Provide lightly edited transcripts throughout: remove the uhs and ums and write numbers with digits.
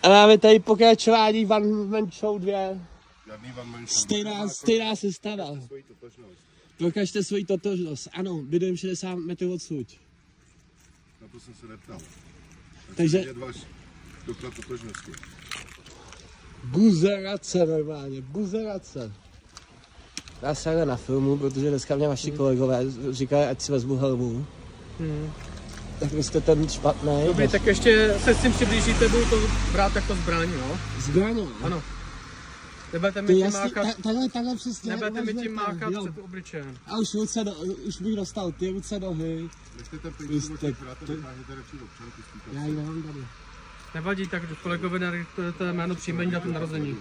A máme tady pokračování One Man Show 2. Žádný One Man Show. Stejná sestava. Prokažte svoji totožnost. Ano, bydlím 60 metrů odsud. Na to jsem se neptal. Takže... Doklad totožnosti. Buzerace normálně, buzerace. Já se na filmu, protože dneska mě vaši kolegové říkají, ať si vezmu helmu. Tak vy jste ten špatný. Dobrý, tak ještě se s tím přiblížíte, budu to brát jako zbraň, jo? Zbraň? Ano. Nebudete mi tím mákat, takhle přesně. nebudete mi tím mákat před obličejem. A už bych dostal ty ruce, nohy. Nechte ten pejčku, bráte, vytáhněte radši občanku. Já ji nemám tady. Nevadí, tak kolegovi naryktujete jméno, příjmení, datum narození.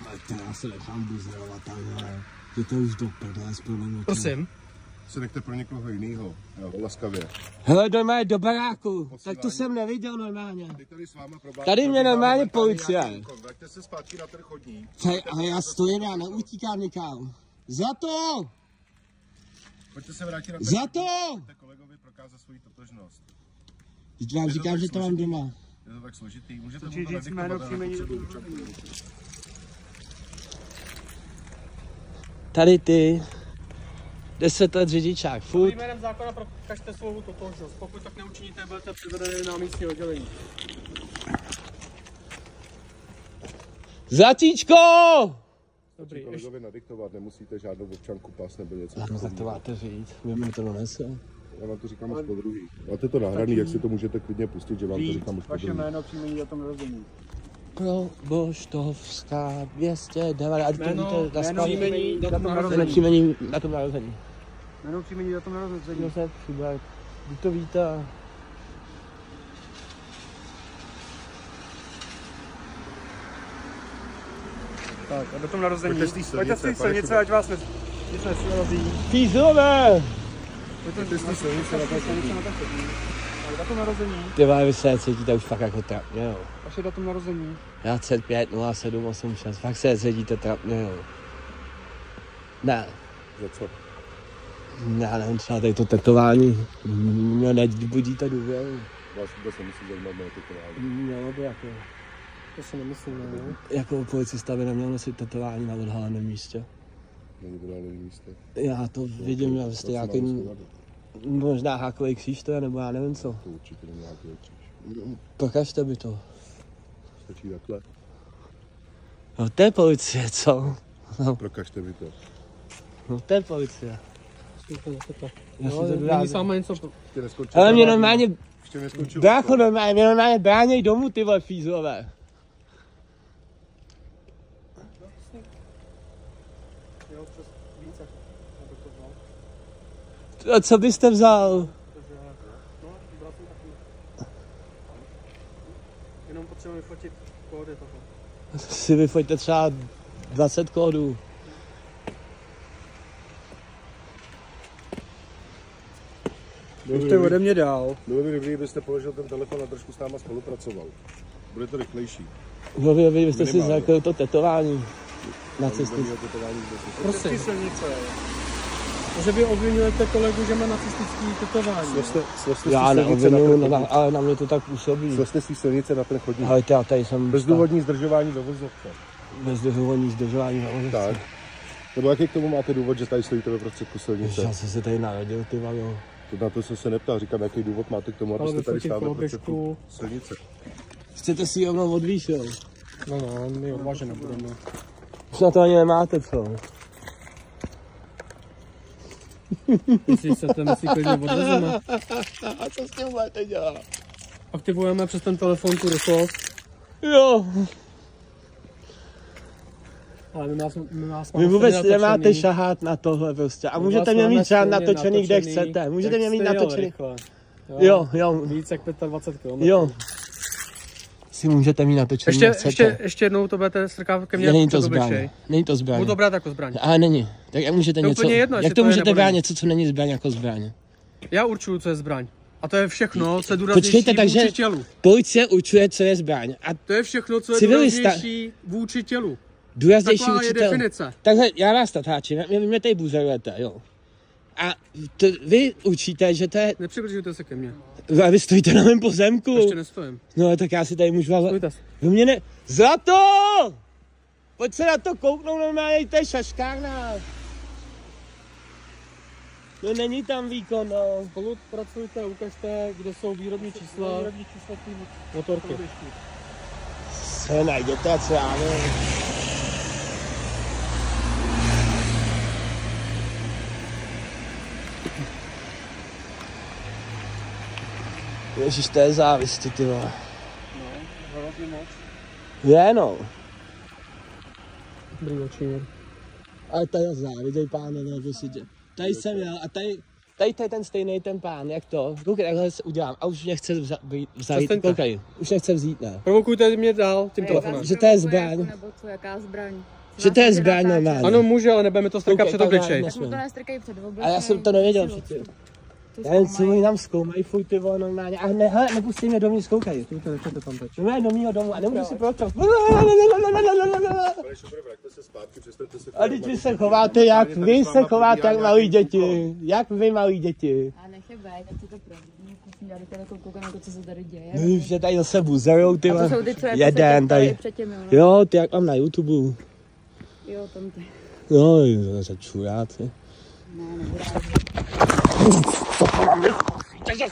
Ale to já se nechám buzerovat takhle. Je to už do prdele s proměnutím. Prosím. Se nechte pro někoho jinýho, jo, laskavě. Hele, normálně do baráku, tak to jsem neviděl normálně. Tady, tady mě normálně policie. Vraťte se zpátky na ten chodník. Ale já stojím, já neutíkám nikam. Za to! Pojďte se vrátit na ten za to! Můžete kolegovi prokázat svoji totožnost. Já vám říkám, že to mám doma. Je to tak složitý, můžete mu to říct jméno, příjmení. Tady ty. 10 let řidičák, furt. Jménem zákona prokažte svou totožnost. Pokud tak neučiníte, budete přivedeni na místní oddělení. Zlatíčko! Dobrý, kolegovi nadiktovat, nemusíte žádnou občanku, pas nebo něco. No tak to máte říct, mě to donese. Já vám to říkám už po druhý. Máte to nahraný, jak si to můžete klidně pustit, že vám to říkám už po druhý. Vaše jméno, příjmení, datum narození. Proboštovská 209. Jméno, příjmení, datum narození. Příjmení, datum narození. Jméno, příjmení, datum narození. Josef Schubert. Vy to víte. Tak, a datum narození. Pojďte z té silnice, ať vás nic nesrazí. Fízlové! Pojďte z té silnice na ten chodník. Datum narození. Ty vole, vy se cítíte už fakt jako trapně, jo. Vaše datum narození. Já 5 07 86, fakt se cítíte trapně, jo. Ne. Za co? Já nevím, třeba tady to tetování. Mě nebudíte důvěru. Vás vůbec nemusí zajímat moje tetování. Mělo by jako... To si nemyslím, ne? Jako policista by neměl nosit tetování na odhaleném místě. Není to na jiném místě. Já to vidím, že jste nějaký... Možná hákový kříž to je, nebo já nevím co. To určitě není hákový kříž. Prokažte by to. Stačí takhle. No to je policie, co? No. Prokažte mi to. No to je policie. Není s váma něco... Ale mě normálně... Brácho, normálně, mě normálně bráněj domů, ty vole fízlové. A co byste vzal? Jenom potřebuji vyfotit kódy toho. Si vyfoťte třeba 20 kódů. Buďte ode mě dál. Bylo by dobrý, kdybyste položil ten telefon a trošku s náma spolupracoval. Bude to rychlejší. Bylo by dobrý, kdybyste si zakryl to tetování. Na cestě. Prosím. Že vy obvinujete kolegu, že má nacistický tetování. Já neobvinuju, ale na mě to tak působí. Slezte si silnice na ten chodník. Ale já tady jsem... Bezdůvodní zdržování ve vozovce. Bezdůvodní zdržování ve vozovce. Tak. Nebo jaký k tomu máte důvod, že tady stojíte ve prostředku silnice? Já jsem se tady narodil, ty vado. Na to jsem se neptal, říkám, jaký důvod máte k tomu, abyste tady stáli ve prostředku silnice. Chcete si ji rovnou odvíš, jo? No, my odváže nebudeme. Už na to ani nemáte, co? Jestli se ten myslí klidně odvezeme. A co s tím budete dělat? Aktivujeme přes ten telefon tu rychlost. Jo. Ale my vás vy vůbec nemáte šahat na tohle prostě. A můžete mě mít třeba natočený, kde chcete. Můžete mě mít natočený. Jo. Víc jak 25 km. Jo. Si můžete mít natočený, ještě jednou to budete strkat ke mně. Není to zbraň. Není to zbraň. Budu to brát jako zbraň. Ale není. Tak jak můžete to něco... Jedno, jak to můžete brát něco, co není zbraň jako zbraň? Já určuju, co je zbraň. A to je všechno, co je důraznější vůči tělu. Policie určuje, co je zbraň. A to je všechno, co je důraznější vůči tělu. Důraznější taková je definice. Takže já vás tatáčím, mě tady buzerujete, jo. A vy učíte, že to je... Nepřibližujte se ke mně. A vy stojíte na mém pozemku. Ještě nestojím. No tak já si tady můžu vás... Stojte se. Vy mě ne... Zlato! Pojď se na to kouknout, normálně to je šaškárna. To není tam výkon, no. Spolupracujte a ukažte, kde jsou výrobní čísla motorky. Se najděte a co já nevím. Ježiš, to je závisti, ty vole. No, hrozně moc. Je, no. Dobrý oči. Ale tady je závidej, pánové, prostě. Tady jsem jel a tady je ten stejný ten pán, jak to. Koukej, takhle se udělám a už mě chce vzít, koukej, už nechce vzít, ne. Provokujte mě dál tím telefonem. Že to je zbraň. Nebo co, jaká zbraň? Že to je zbraň normálně. Ano, může, ale nebudeme to strkat před obličej. Tak mu to nestrkají před obličej. A já jsem to nevěděl předtím. Já jen co oni tam zkoumají, furt ty vole normálně. A ne, hele, nepustí mě dovnitř, zkoukají. To nechajte tam teď. No do mýho domu a nemůžu si protrat. A teď vy se chováte jak, jak malí děti. Jak vy malí děti. A nechej být, ať si to pravdí. Musím dát tady koukám na to, co se tady děje. No už je tady zase buzerou, ty A to vole. jsou ty, co Jeden tady. předtím, Jo, ty jak mám na YouTube. Jo, tam ty. Jo, začu rád. Ne, nebudu. Takže